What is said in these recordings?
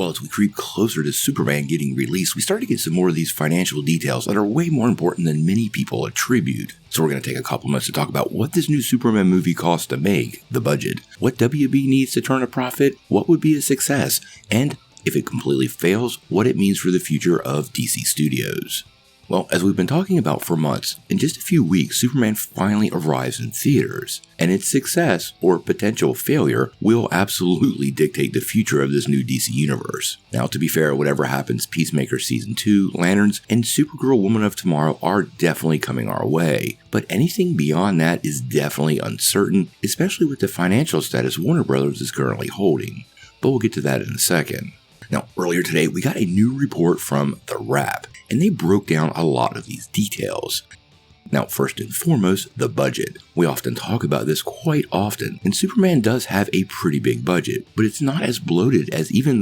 Well, as we creep closer to Superman getting released, we start to get some more of these financial details that are way more important than many people attribute. So we're going to take a couple minutes to talk about what this new Superman movie costs to make, the budget, what WB needs to turn a profit, what would be a success, and if it completely fails, what it means for the future of DC Studios. Well, as we've been talking about for months, in just a few weeks, Superman finally arrives in theaters, and its success, or potential failure, will absolutely dictate the future of this new DC universe. Now, to be fair, whatever happens, Peacemaker Season 2, Lanterns, and Supergirl Woman of Tomorrow are definitely coming our way, but anything beyond that is definitely uncertain, especially with the financial status Warner Bros. Is currently holding. But we'll get to that in a second. Now, earlier today, we got a new report from The Wrap, and they broke down a lot of these details. Now, first and foremost, the budget. We often talk about this quite often, and Superman does have a pretty big budget, but it's not as bloated as many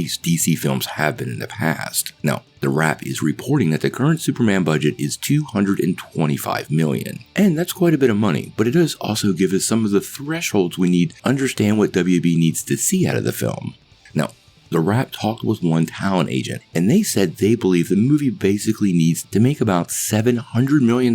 DC films have been in the past. Now, The Wrap is reporting that the current Superman budget is $225 million, and that's quite a bit of money, but it does also give us some of the thresholds we need to understand what WB needs to see out of the film. Now, The Wrap talked with one talent agent, and they said they believe the movie basically needs to make about $700 million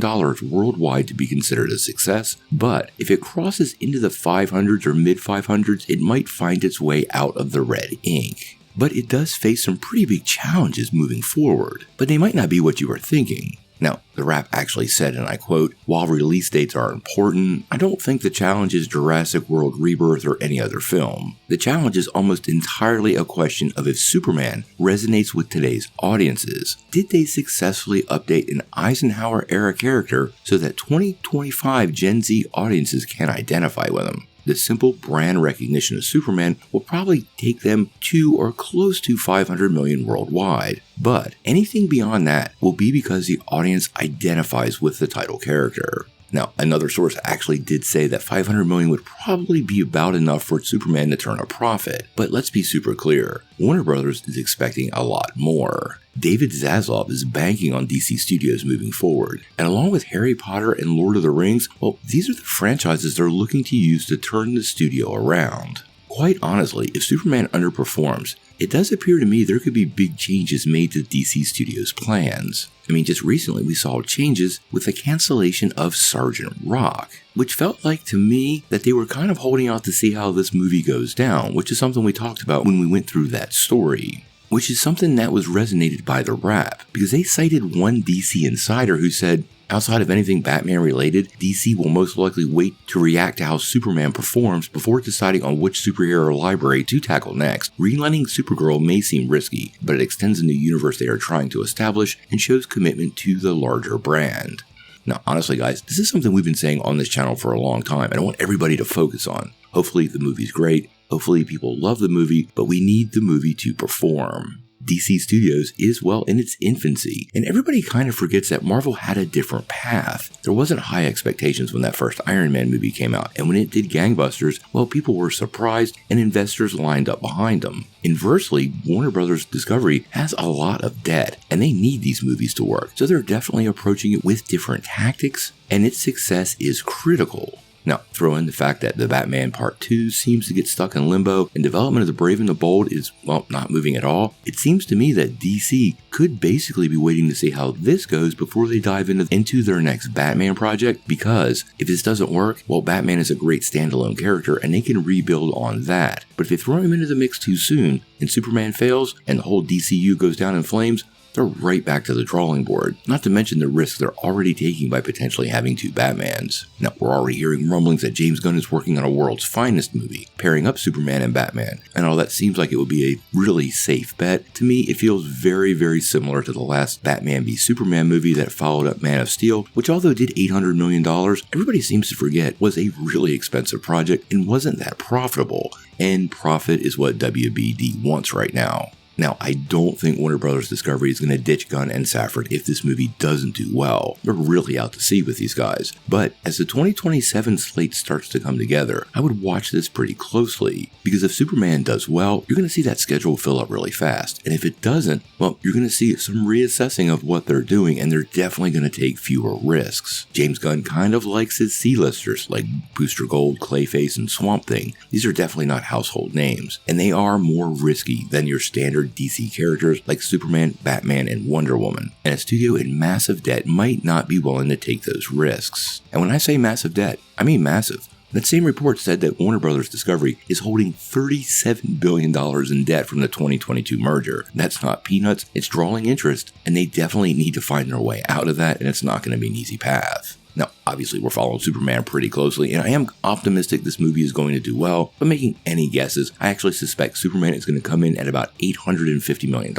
worldwide to be considered a success, but if it crosses into the 500s or mid-500s, it might find its way out of the red ink. But it does face some pretty big challenges moving forward, but they might not be what you are thinking. Now, The Wrap actually said, and I quote, "While release dates are important, I don't think the challenge is Jurassic World Rebirth or any other film. The challenge is almost entirely a question of if Superman resonates with today's audiences. Did they successfully update an Eisenhower-era character so that 2025 Gen Z audiences can identify with him? The simple brand recognition of Superman will probably take them to or close to 500 million worldwide, but anything beyond that will be because the audience identifies with the title character." Now, another source actually did say that 500 million would probably be about enough for Superman to turn a profit, but let's be super clear, Warner Bros. Is expecting a lot more. David Zaslav is banking on DC Studios moving forward, and along with Harry Potter and Lord of the Rings, well, these are the franchises they're looking to use to turn the studio around. Quite honestly, if Superman underperforms, it does appear to me there could be big changes made to DC Studios' plans. I mean, just recently we saw changes with the cancellation of Sergeant Rock, which felt like to me that they were kind of holding out to see how this movie goes down, which is something we talked about when we went through that story. Which is something that was resonated by The Wrap, because they cited one DC insider who said, outside of anything Batman related, DC will most likely wait to react to how Superman performs before deciding on which superhero library to tackle next. Greenlighting Supergirl may seem risky, but it extends the new universe they are trying to establish and shows commitment to the larger brand. Now, honestly guys, this is something we've been saying on this channel for a long time, and I want everybody to focus on. Hopefully the movie's great, hopefully people love the movie, but we need the movie to perform. DC Studios is, well, in its infancy, and everybody kind of forgets that Marvel had a different path. There wasn't high expectations when that first Iron Man movie came out, and when it did gangbusters, well, people were surprised and investors lined up behind them. Inversely, Warner Bros. Discovery has a lot of debt, and they need these movies to work, so they're definitely approaching it with different tactics, and its success is critical. Now, throw in the fact that the Batman Part 2 seems to get stuck in limbo, and development of The Brave and the Bold is, well, not moving at all. It seems to me that DC could basically be waiting to see how this goes before they dive into their next Batman project, because if this doesn't work, well, Batman is a great standalone character, and they can rebuild on that. But if they throw him into the mix too soon, and Superman fails, and the whole DCU goes down in flames, they're right back to the drawing board, not to mention the risk they're already taking by potentially having two Batmans. Now, we're already hearing rumblings that James Gunn is working on a world's finest movie, pairing up Superman and Batman, and all that seems like it would be a really safe bet. To me, it feels very, very similar to the last Batman v Superman movie that followed up Man of Steel, which although did $800 million, everybody seems to forget was a really expensive project and wasn't that profitable, and profit is what WBD wants right now. Now, I don't think Warner Brothers Discovery is going to ditch Gunn and Safran if this movie doesn't do well. They're really out to sea with these guys. But as the 2027 slate starts to come together, I would watch this pretty closely, because if Superman does well, you're going to see that schedule fill up really fast. And if it doesn't, well, you're going to see some reassessing of what they're doing, and they're definitely going to take fewer risks. James Gunn kind of likes his C-listers like Booster Gold, Clayface, and Swamp Thing. These are definitely not household names, and they are more risky than your standard DC characters like Superman, Batman, and Wonder Woman. And a studio in massive debt might not be willing to take those risks. And when I say massive debt, I mean massive. That same report said that Warner Brothers Discovery is holding $37 billion in debt from the 2022 merger. That's not peanuts, it's drawing interest, and they definitely need to find their way out of that, and it's not going to be an easy path. Now, obviously, we're following Superman pretty closely, and I am optimistic this movie is going to do well, but making any guesses, I actually suspect Superman is going to come in at about $850 million.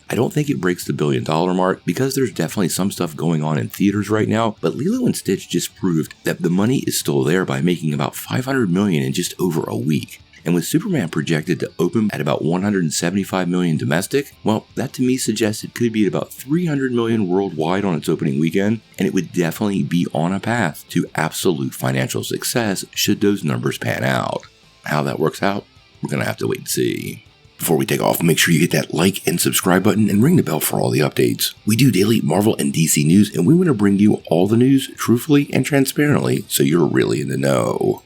I don't think it breaks the $1 billion mark, because there's definitely some stuff going on in theaters right now, but Lilo and Stitch just proved that the money is still there by making about $500 million in just over a week. And with Superman projected to open at about $175 million domestic, well, that to me suggests it could be at about $300 million worldwide on its opening weekend, and it would definitely be on a path to absolute financial success should those numbers pan out. How that works out, we're going to have to wait and see. Before we take off, make sure you hit that like and subscribe button and ring the bell for all the updates. We do daily Marvel and DC news, and we want to bring you all the news truthfully and transparently so you're really in the know.